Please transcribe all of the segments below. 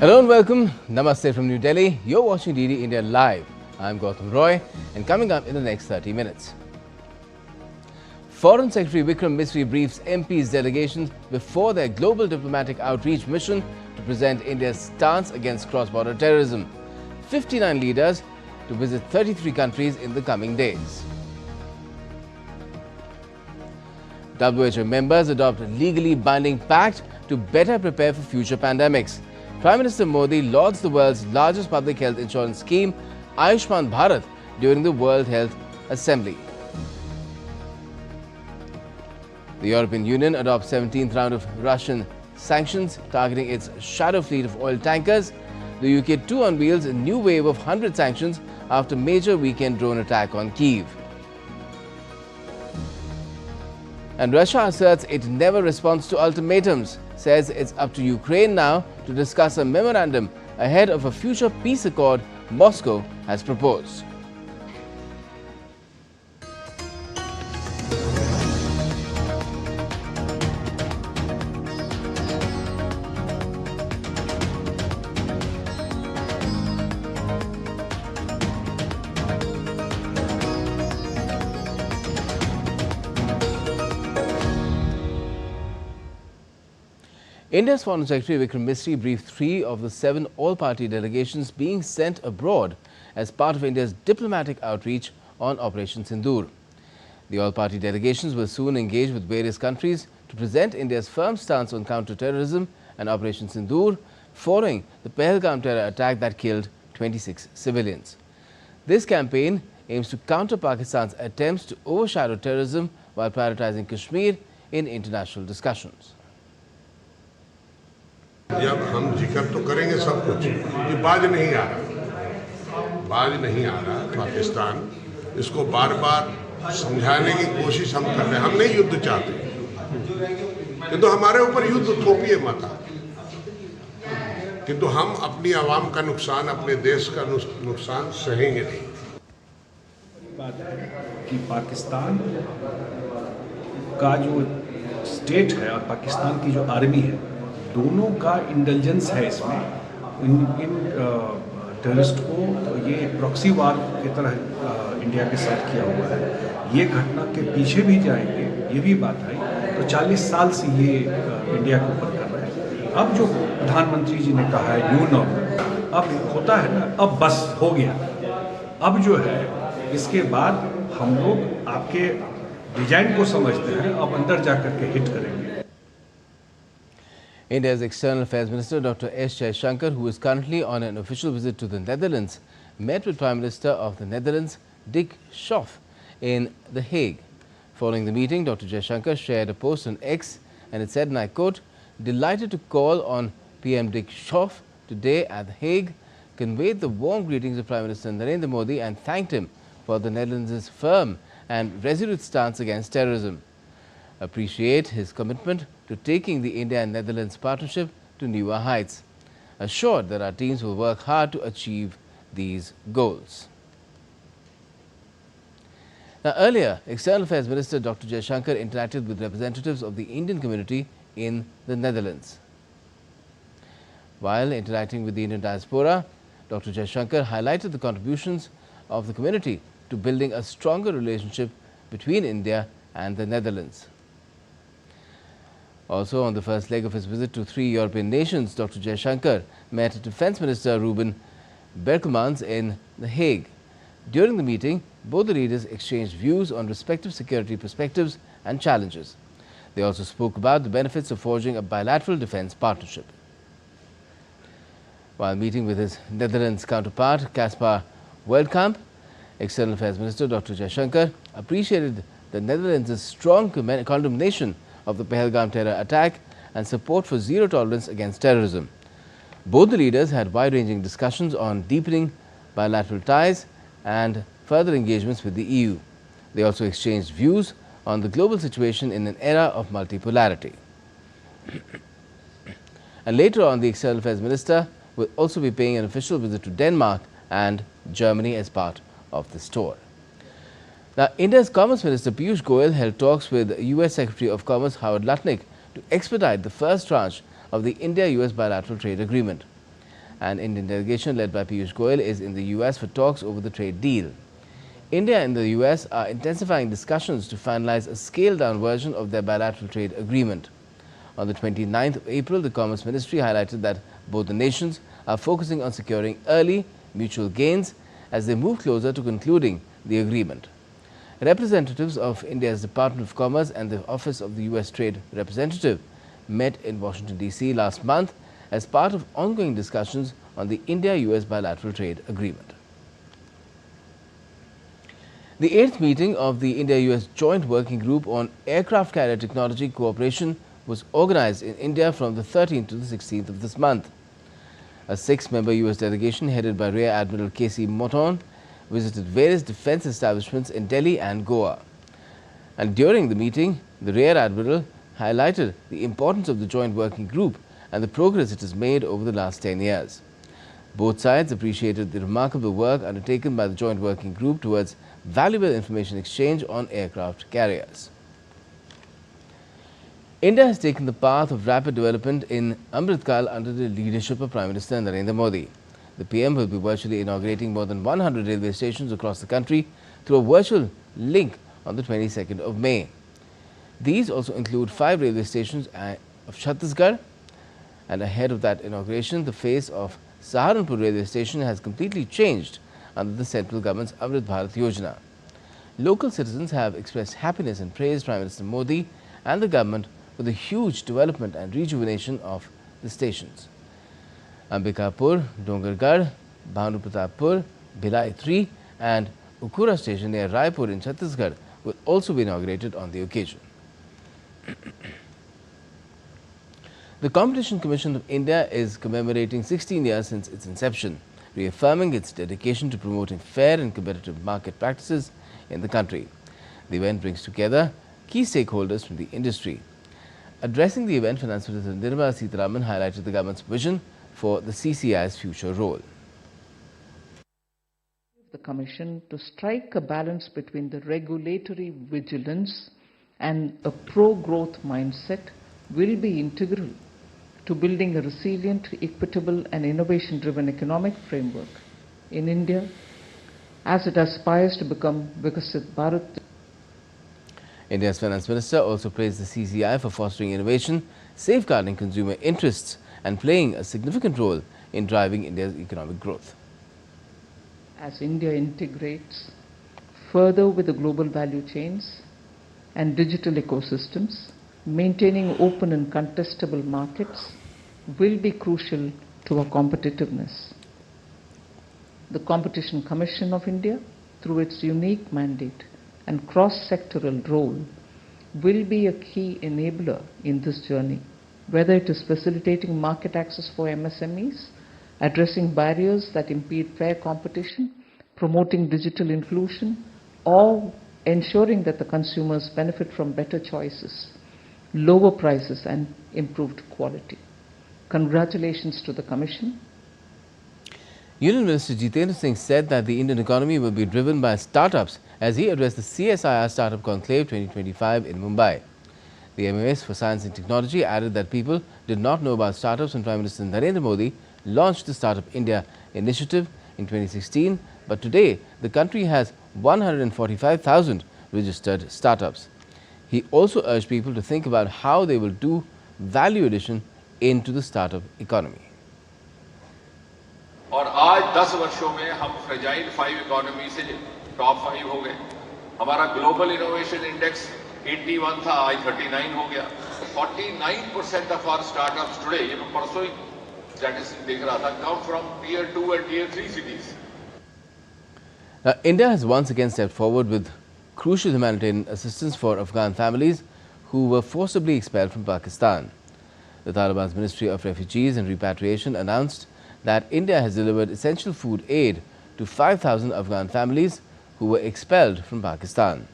Hello and welcome. Namaste from New Delhi. You're watching DD India Live. I'm Gautam Roy, and coming up in the next 30 minutes. Foreign Secretary Vikram Misri briefs MPs delegations before their global diplomatic outreach mission to present India's stance against cross-border terrorism. 59 leaders to visit 33 countries in the coming days. WHO members adopt a legally binding pact to better prepare for future pandemics. Prime Minister Modi lauds the world's largest public health insurance scheme, Ayushman Bharat, during the World Health Assembly. The European Union adopts 17th round of Russian sanctions targeting its shadow fleet of oil tankers. The UK too unveils a new wave of 100 sanctions after major weekend drone attack on Kyiv. And Russia asserts it never responds to ultimatums, says it's up to Ukraine now to discuss a memorandum ahead of a future peace accord Moscow has proposed. India's Foreign Secretary Vikram Misri briefed 3 of the 7 all-party delegations being sent abroad as part of India's diplomatic outreach on Operation Sindoor. The all-party delegations will soon engage with various countries to present India's firm stance on counter-terrorism and Operation Sindoor following the Pahalgam terror attack that killed 26 civilians. This campaign aims to counter Pakistan's attempts to overshadow terrorism while prioritizing Kashmir in international discussions. जब हम जिक्र तो करेंगे सब कुछ, ये बाज नहीं आ रहा पाकिस्तान, इसको बार बार समझाने की कोशिश हम कर रहे हैं। हम नहीं युद्ध चाहते, किंतु हमारे ऊपर युद्ध थोपिए मत, किंतु हम अपनी आवाम का नुकसान, अपने देश का नुकसान सहेंगे नहीं। बात है कि पाकिस्तान का जो स्टेट है और पाकिस्तान की जो आर्मी है, दोनों का इंटेलिजेंस है इसमें। इन टेररिस्ट को ये प्रॉक्सी वार की तरह इंडिया के साथ किया हुआ है। ये घटना के पीछे भी जाएंगे, ये भी बात आई तो 40 साल से ये इंडिया के ऊपर कर रहे हैं। अब जो प्रधानमंत्री जी ने कहा है न्यू नॉर्मल, अब होता है ना, अब बस हो गया। अब जो है इसके बाद हम लोग आपके डिजाइन को समझते हैं, अब अंदर जाकर के हिट करेंगे। India's External Affairs Minister Dr. S. Jaishankar, who is currently on an official visit to the Netherlands, met with Prime Minister of the Netherlands, Dick Schoof, in The Hague. Following the meeting, Dr. Jaishankar shared a post on X and it said, and I quote, "Delighted to call on PM Dick Schoof today at The Hague, conveyed the warm greetings of Prime Minister Narendra Modi and thanked him for the Netherlands' firm and resolute stance against terrorism. Appreciate his commitment to taking the India and Netherlands partnership to newer heights. Assured that our teams will work hard to achieve these goals." Now, earlier, External Affairs Minister Dr. Jaishankar interacted with representatives of the Indian community in the Netherlands. While interacting with the Indian diaspora, Dr. Jaishankar highlighted the contributions of the community to building a stronger relationship between India and the Netherlands. Also, on the first leg of his visit to 3 European nations, Dr. Jaishankar met Defence Minister Ruben Berkelmans in The Hague. During the meeting, both the leaders exchanged views on respective security perspectives and challenges. They also spoke about the benefits of forging a bilateral defence partnership. While meeting with his Netherlands counterpart, Caspar Veldkamp, External Affairs Minister Dr. Jaishankar appreciated the Netherlands' strong condemnation of the Pahalgam terror attack and support for zero tolerance against terrorism. Both the leaders had wide-ranging discussions on deepening bilateral ties and further engagements with the EU. They also exchanged views on the global situation in an era of multipolarity. And later on, the External Affairs Minister will also be paying an official visit to Denmark and Germany as part of this tour. Now, India's Commerce Minister Piyush Goyal held talks with US Secretary of Commerce Howard Lutnick to expedite the first tranche of the India-US bilateral trade agreement. An Indian delegation led by Piyush Goyal is in the US for talks over the trade deal. India and the US are intensifying discussions to finalize a scaled-down version of their bilateral trade agreement. On the 29th of April, the Commerce Ministry highlighted that both the nations are focusing on securing early mutual gains as they move closer to concluding the agreement. Representatives of India's Department of Commerce and the Office of the US Trade Representative met in Washington, D.C. last month as part of ongoing discussions on the India-US bilateral trade agreement. The 8th meeting of the India-US Joint Working Group on Aircraft Carrier Technology Cooperation was organized in India from the 13th to the 16th of this month. A 6-member US delegation headed by Rear Admiral K.C. Moton visited various defense establishments in Delhi and Goa. And during the meeting, the Rear Admiral highlighted the importance of the Joint Working Group and the progress it has made over the last 10 years. Both sides appreciated the remarkable work undertaken by the Joint Working Group towards valuable information exchange on aircraft carriers. India has taken the path of rapid development in Amritkal under the leadership of Prime Minister Narendra Modi. The PM will be virtually inaugurating more than 100 railway stations across the country through a virtual link on the 22nd of May. These also include 5 railway stations of Chhattisgarh, and ahead of that inauguration, the face of Saharanpur railway station has completely changed under the central government's Amrit Bharat Yojana. Local citizens have expressed happiness and praised Prime Minister Modi and the government for the huge development and rejuvenation of the stations. Ambikapur, Dongargarh, Bhanupratappur, Bhilai 3 and Ukura station near Raipur in Chhattisgarh will also be inaugurated on the occasion. The Competition Commission of India is commemorating 16 years since its inception, reaffirming its dedication to promoting fair and competitive market practices in the country. The event brings together key stakeholders from the industry. Addressing the event, Finance Minister Nirmala Sitharaman highlighted the government's vision for the CCI's future role. The Commission to strike a balance between the regulatory vigilance and a pro-growth mindset will be integral to building a resilient, equitable and innovation-driven economic framework in India as it aspires to become Vikasit Bharat. India's Finance Minister also praised the CCI for fostering innovation, safeguarding consumer interests and playing a significant role in driving India's economic growth. As India integrates further with the global value chains and digital ecosystems, maintaining open and contestable markets will be crucial to our competitiveness. The Competition Commission of India, through its unique mandate and cross-sectoral role, will be a key enabler in this journey, whether it is facilitating market access for MSMEs, addressing barriers that impede fair competition, promoting digital inclusion, or ensuring that the consumers benefit from better choices, lower prices and improved quality. Congratulations to the Commission. Union Minister Jitendra Singh said that the Indian economy will be driven by startups as he addressed the CSIR Startup Conclave 2025 in Mumbai. The MOS for Science and Technology added that people did not know about startups when Prime Minister Narendra Modi launched the Startup India initiative in 2016, but today the country has 145,000 registered startups. He also urged people to think about how they will do value addition into the startup economy. और आज 10 वर्षों में हम fragile 5 economy से top 5 हो गए. हमारा global innovation index 81 था, आज 39 हो गया. 49% of our startups today, ये मैं परसों ही स्टैटिस्टिक्स देख रहा था, come from tier 2 and tier 3 cities. Now, India has once again stepped forward with crucial humanitarian assistance for Afghan families who were forcibly expelled from Pakistan. The Taliban's Ministry of Refugees and Repatriation announced that India has delivered essential food aid to 5,000 Afghan families who were expelled from Pakistan.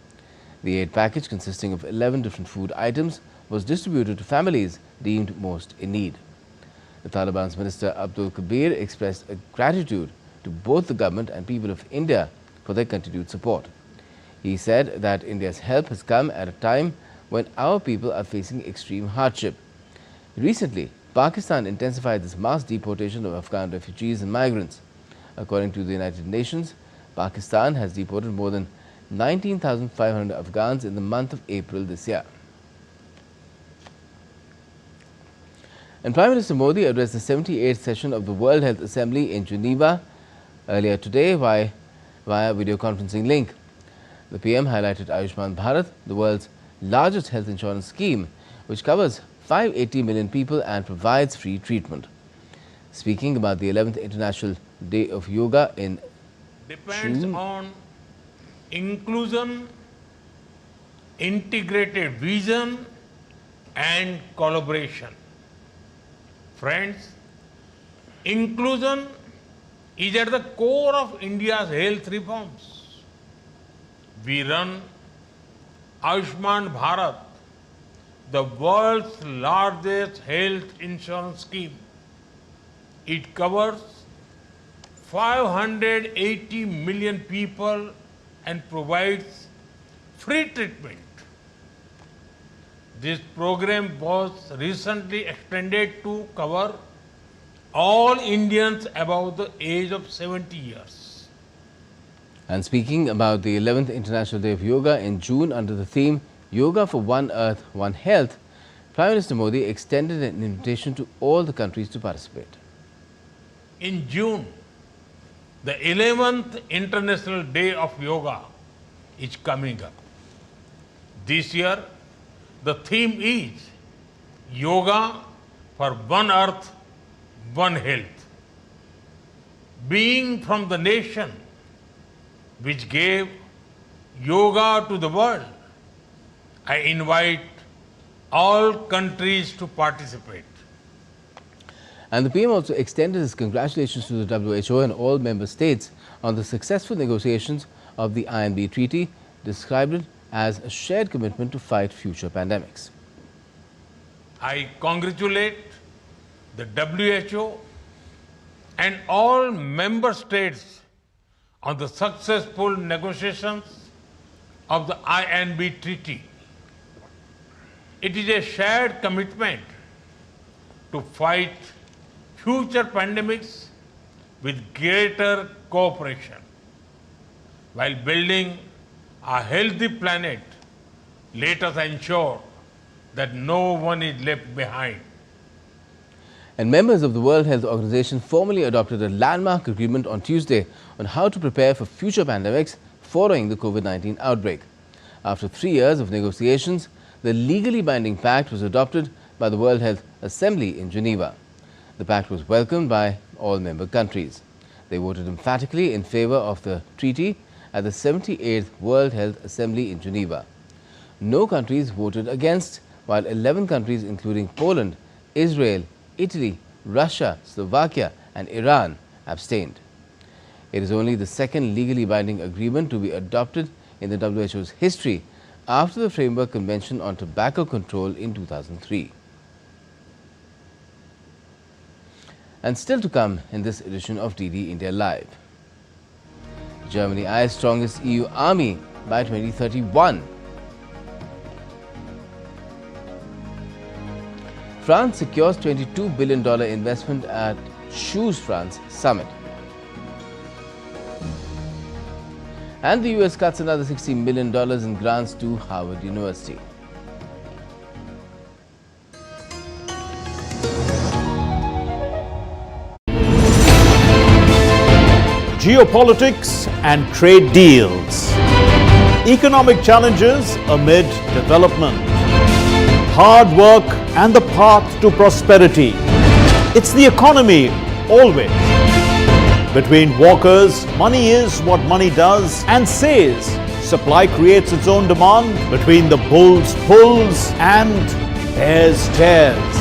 The aid package, consisting of 11 different food items, was distributed to families deemed most in need. The Taliban's Minister Abdul Kabir expressed gratitude to both the government and people of India for their continued support. He said that India's help has come at a time when our people are facing extreme hardship. Recently, Pakistan intensified this mass deportation of Afghan refugees and migrants. According to the United Nations, Pakistan has deported more than 19,500 Afghans in the month of April this year. And Prime Minister Modi addressed the 78th session of the World Health Assembly in Geneva earlier today via video conferencing link. The PM highlighted Ayushman Bharat, the world's largest health insurance scheme, which covers 580 million people and provides free treatment. Speaking about the 11th International Day of Yoga in depends June, on inclusion, integrated vision and collaboration. Friends, inclusion is at the core of India's health reforms. We run Ayushman Bharat, the world's largest health insurance scheme. It covers 580 million people and provides free treatment. This program was recently extended to cover all Indians above the age of 70 years. and speaking about the 11th International Day of Yoga in June under the theme Yoga for One Earth, One Health, Prime Minister Modi extended an invitation to all the countries to participate. In June, the 11th International Day of Yoga is coming up. This year, the theme is Yoga for One Earth, One Health. Being from the nation which gave yoga to the world, I invite all countries to participate. And the PM also extended his congratulations to the WHO and all member states on the successful negotiations of the INB Treaty, described it as a shared commitment to fight future pandemics. I congratulate the WHO and all member states on the successful negotiations of the INB Treaty. It is a shared commitment to fight future pandemics with greater cooperation. While building a healthy planet, let us ensure that no one is left behind. And members of the World Health Organization formally adopted a landmark agreement on Tuesday on how to prepare for future pandemics following the COVID-19 outbreak. After 3 years of negotiations, the legally binding pact was adopted by the World Health Assembly in Geneva. The pact was welcomed by all member countries. They voted emphatically in favor of the treaty at the 78th World Health Assembly in Geneva. No countries voted against, while 11 countries including Poland, Israel, Italy, Russia, Slovakia and Iran abstained. It is only the second legally binding agreement to be adopted in the WHO's history after the Framework Convention on Tobacco Control in 2003. And still to come in this edition of DD India Live. Germany eyes strongest EU army by 2031. France secures $22 billion investment at Choose France summit. And the US cuts another $60 million in grants to Harvard University. Geopolitics and trade deals. Economic challenges amid development. Hard work and the path to prosperity. It's the economy always. Between walkers, money is what money does and says. Supply creates its own demand. Between the bulls pulls and bears tears.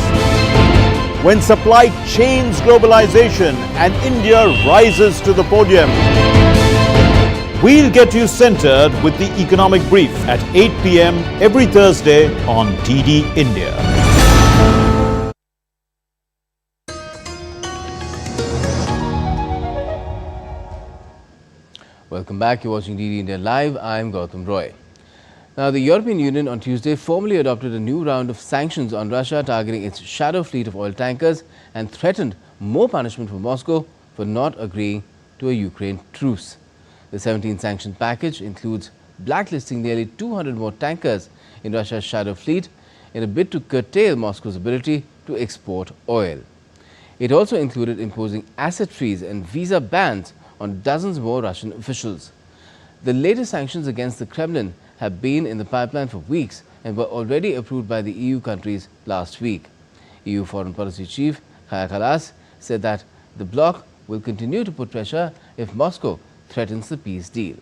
When supply chains globalization and India rises to the podium. We'll get you centered with the Economic Brief at 8 p.m. every Thursday on DD India. Welcome back. You're watching DD India Live. I'm Gautam Roy. Now, the European Union on Tuesday formally adopted a new round of sanctions on Russia targeting its shadow fleet of oil tankers and threatened more punishment for Moscow for not agreeing to a Ukraine truce. The 17 sanction package includes blacklisting nearly 200 more tankers in Russia's shadow fleet in a bid to curtail Moscow's ability to export oil. It also included imposing asset freeze and visa bans on dozens more Russian officials. The latest sanctions against the Kremlin have been in the pipeline for weeks and were already approved by the EU countries last week. EU Foreign Policy Chief Kaja Kallas said that the bloc will continue to put pressure if Moscow threatens the peace deal.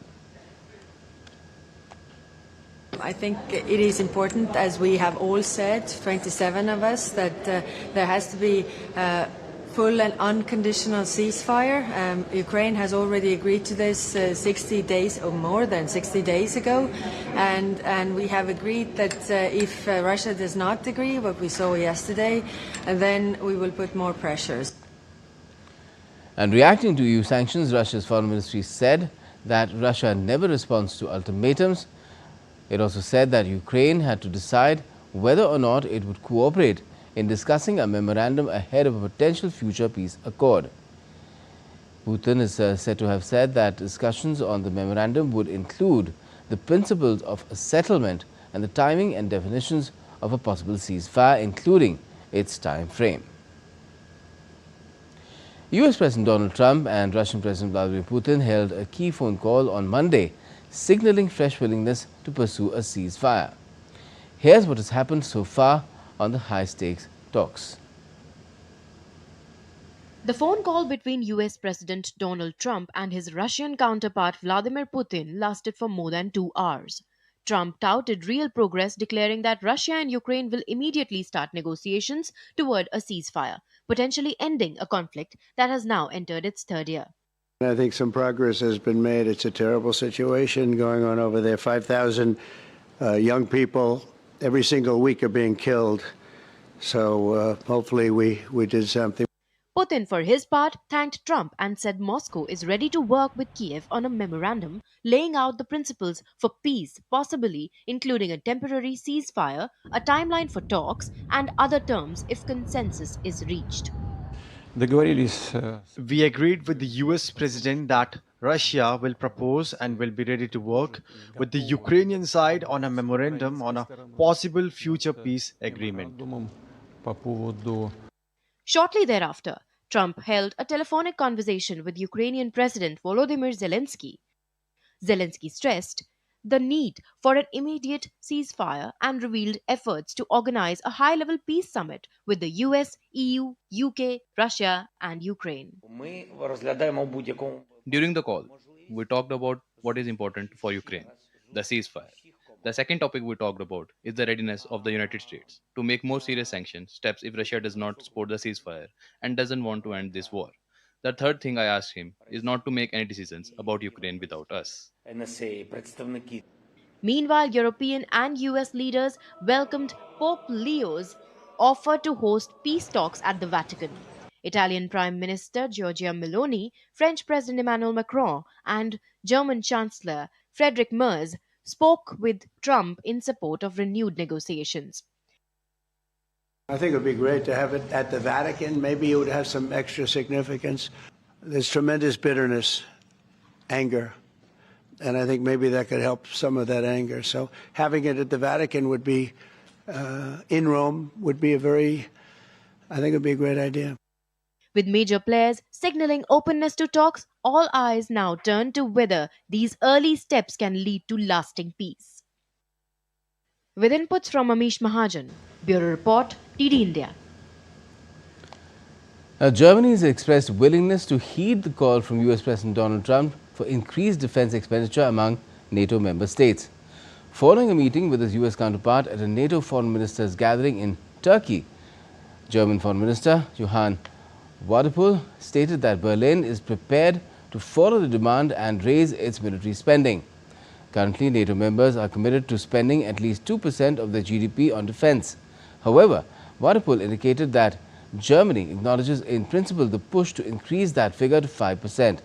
I think it is important, as we have all said, 27 of us, that there has to be full and unconditional ceasefire. Ukraine has already agreed to this 60 days or more than 60 days ago, and we have agreed that if Russia does not agree, what we saw yesterday, then we will put more pressures. And reacting to EU sanctions, Russia's foreign ministry said that Russia never responds to ultimatums. It also said that Ukraine had to decide whether or not it would cooperate in discussing a memorandum ahead of a potential future peace accord. Putin is said to have said that discussions on the memorandum would include the principles of a settlement and the timing and definitions of a possible ceasefire, including its time frame. US President Donald Trump and Russian President Vladimir Putin held a key phone call on Monday, signaling fresh willingness to pursue a ceasefire. Here's what has happened so far on the high-stakes talks. The phone call between US President Donald Trump and his Russian counterpart Vladimir Putin lasted for more than 2 hours. Trump touted real progress, declaring that Russia and Ukraine will immediately start negotiations toward a ceasefire, potentially ending a conflict that has now entered its third year. I think some progress has been made. It's a terrible situation going on over there. 5,000 young people every single week are being killed. So hopefully we did something. Putin, for his part, thanked Trump and said Moscow is ready to work with Kiev on a memorandum laying out the principles for peace, possibly including a temporary ceasefire, a timeline for talks, and other terms if consensus is reached. We agreed with the US president that Russia will propose and will be ready to work with the Ukrainian side on a memorandum on a possible future peace agreement. Shortly thereafter, Trump held a telephonic conversation with Ukrainian President Volodymyr Zelensky. Zelensky stressed the need for an immediate ceasefire and revealed efforts to organize a high-level peace summit with the US, EU, UK, Russia, and Ukraine. During the call, we talked about what is important for Ukraine, the ceasefire. The second topic we talked about is the readiness of the United States to make more serious sanction steps if Russia does not support the ceasefire and doesn't want to end this war. The third thing I asked him is not to make any decisions about Ukraine without us. Meanwhile, European and US leaders welcomed Pope Leo's offer to host peace talks at the Vatican. Italian Prime Minister Giorgia Meloni, French President Emmanuel Macron, and German Chancellor Friedrich Merz spoke with Trump in support of renewed negotiations. I think it would be great to have it at the Vatican. Maybe it would have some extra significance. There's tremendous bitterness, anger, and I think maybe that could help some of that anger. So having it at the Vatican would be, in Rome, would be I think it would be a great idea. With major players signaling openness to talks, all eyes now turn to whether these early steps can lead to lasting peace. With inputs from Amish Mahajan, Bureau Report, TD India. Germany has expressed willingness to heed the call from US President Donald Trump for increased defense expenditure among NATO member states. Following a meeting with his US counterpart at a NATO foreign ministers gathering in Turkey, German Foreign Minister Johann Wadephul stated that Berlin is prepared to follow the demand and raise its military spending. Currently, NATO members are committed to spending at least 2% of their GDP on defense. However, Wadephul indicated that Germany acknowledges in principle the push to increase that figure to 5%.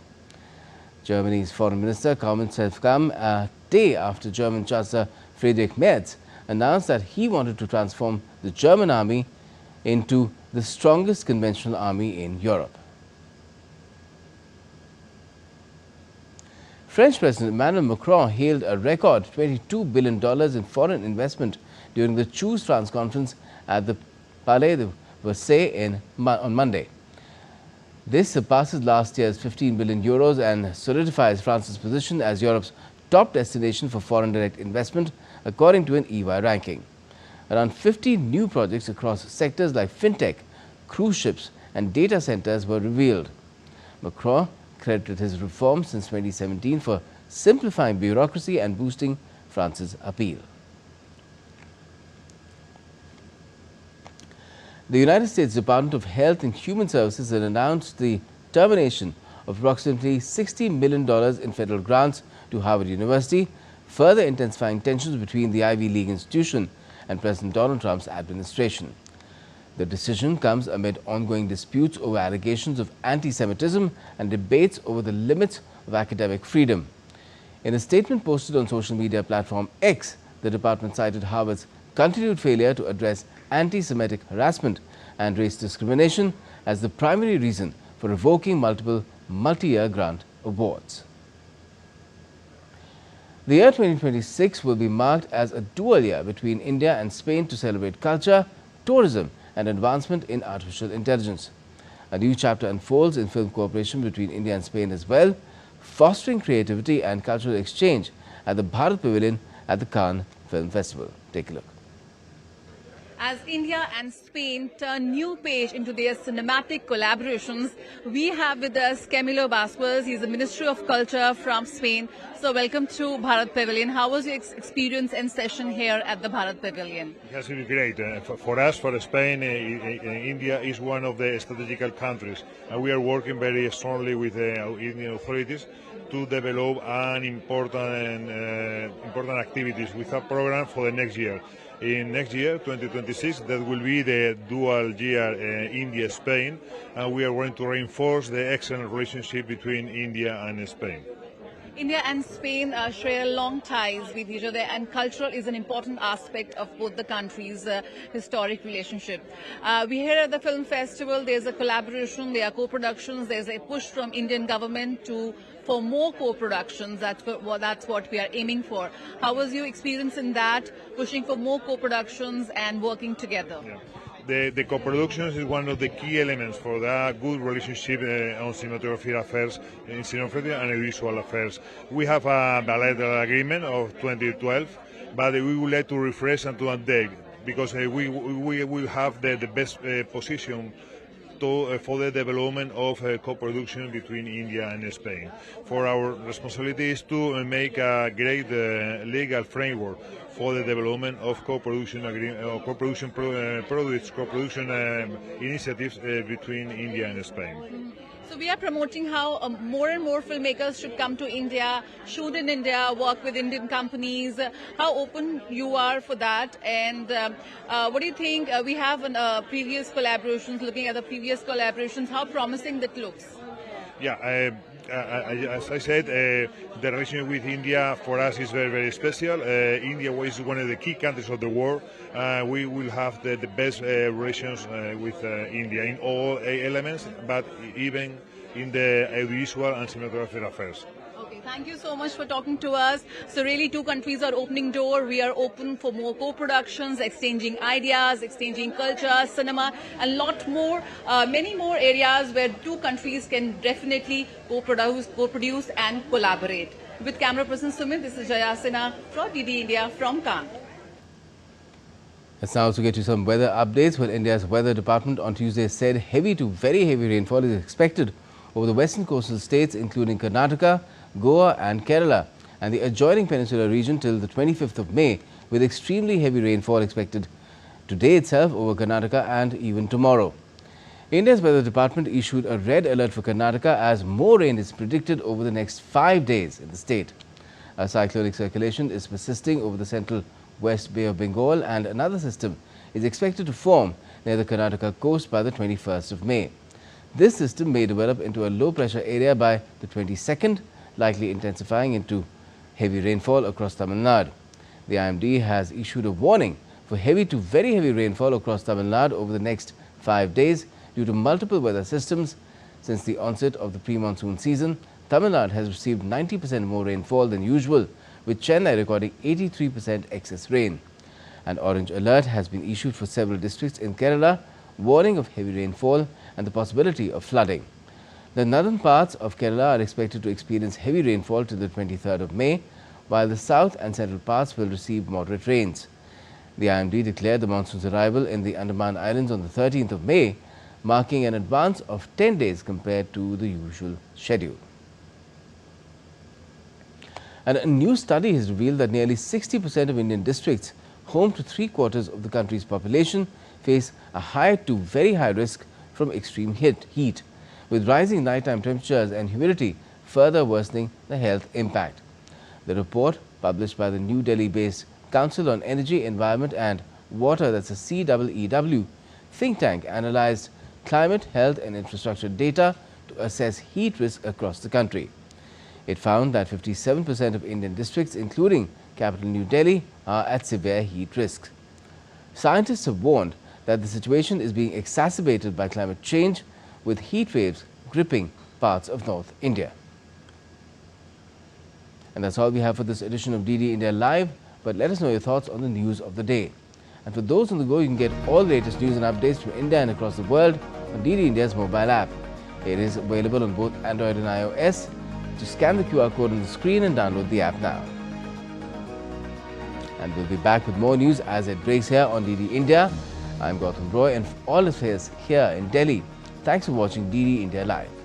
Germany's foreign minister comments have come a day after German Chancellor Friedrich Merz, announced that he wanted to transform the German army into the strongest conventional army in Europe. French President Emmanuel Macron hailed a record $22 billion in foreign investment during the Choose France conference at the Palais de Versailles on Monday. This surpasses last year's 15 billion euros and solidifies France's position as Europe's top destination for foreign direct investment, according to an EY ranking. Around 50 new projects across sectors like fintech, cruise ships and data centers were revealed. Macron credited his reforms since 2017 for simplifying bureaucracy and boosting France's appeal. The United States Department of Health and Human Services has announced the termination of approximately $60 million in federal grants to Harvard University, further intensifying tensions between the Ivy League institution and President Donald Trump's administration. The decision comes amid ongoing disputes over allegations of anti-Semitism and debates over the limits of academic freedom. In a statement posted on social media platform X, the department cited Harvard's continued failure to address anti-Semitic harassment and race discrimination as the primary reason for revoking multiple multi-year grant awards. The year 2026 will be marked as a dual year between India and Spain to celebrate culture, tourism and advancement in artificial intelligence. A new chapter unfolds in film cooperation between India and Spain as well, fostering creativity and cultural exchange at the Bharat Pavilion at the Cannes Film Festival. Take a look. As India and Spain turn new page into their cinematic collaborations, we have with us Camilo Basquez. He's the Ministry of Culture from Spain. So welcome to Bharat Pavilion. How was your experience and session here at the Bharat Pavilion? It has been great. For us, for Spain, India is one of the strategical countries, and we are working very strongly with the Indian authorities to develop an important activities with a program for the next year. In next year, 2026, that will be the dual year India-Spain, and we are going to reinforce the excellent relationship between India and Spain. India and Spain share long ties with each other, and cultural is an important aspect of both the countries' historic relationship. We here at the film festival, there's a collaboration, there are co-productions, there's a push from Indian government for more co-productions. That's what we are aiming for. How was your experience in that, pushing for more co-productions and working together? Yeah. The co-productions is one of the key elements for the good relationship on cinematography affairs, in cinematography and visual affairs. We have a bilateral agreement of 2012, but we would like to refresh and to update because we will have the best position for the development of co-production between India and Spain. For our responsibility is to make a great legal framework for the development of co-production projects, co-production initiatives between India and Spain. So we are promoting how more and more filmmakers should come to India, shoot in India, work with Indian companies. How open you are for that, and what do you think? We have previous collaborations, looking at the previous collaborations, how promising that looks? Yeah, as I said, the relationship with India for us is very, very special. India is one of the key countries of the world. We will have the best relations with India in all elements, but even in the visual and cinematography affairs. Okay, thank you so much for talking to us. So really, two countries are opening door. We are open for more co-productions, exchanging ideas, exchanging culture, cinema, and lot more, many more areas where two countries can definitely co-produce and collaborate. With camera person Sumit, this is Jaya Sinha from DD India from Cannes. Let's now also get to some weather updates. Well, India's weather department on Tuesday said heavy to very heavy rainfall is expected over the western coastal states, including Karnataka, Goa and Kerala, and the adjoining peninsular region till the 25th of May, with extremely heavy rainfall expected today itself over Karnataka and even tomorrow. India's weather department issued a red alert for Karnataka as more rain is predicted over the next 5 days in the state. A cyclonic circulation is persisting over the central West Bay of Bengal, and another system is expected to form near the Karnataka coast by the 21st of May. This system may develop into a low pressure area by the 22nd, likely intensifying into heavy rainfall across Tamil Nadu. The IMD has issued a warning for heavy to very heavy rainfall across Tamil Nadu over the next 5 days due to multiple weather systems. Since the onset of the pre-monsoon season, Tamil Nadu has received 90% more rainfall than usual, with Chennai recording 83% excess rain. An orange alert has been issued for several districts in Kerala, warning of heavy rainfall and the possibility of flooding. The northern parts of Kerala are expected to experience heavy rainfall till the 23rd of May, while the south and central parts will receive moderate rains. The IMD declared the monsoon's arrival in the Andaman Islands on the 13th of May, marking an advance of 10 days compared to the usual schedule. And a new study has revealed that nearly 60% of Indian districts, home to 3/4 of the country's population, face a high to very high risk from extreme heat, with rising nighttime temperatures and humidity further worsening the health impact. The report, published by the New Delhi-based Council on Energy, Environment and Water, that's a CEEW, think tank, analyzed climate, health and infrastructure data to assess heat risk across the country. It found that 57% of Indian districts, including capital New Delhi, are at severe heat risk. Scientists have warned that the situation is being exacerbated by climate change, with heat waves gripping parts of North India. And that's all we have for this edition of DD India Live, but let us know your thoughts on the news of the day. And for those on the go, you can get all the latest news and updates from India and across the world on DD India's mobile app. It is available on both Android and iOS. Just scan the QR code on the screen and download the app now. And we'll be back with more news as it breaks here on DD India. I'm Gautam Roy, and for all affairs here in Delhi, thanks for watching DD India Live.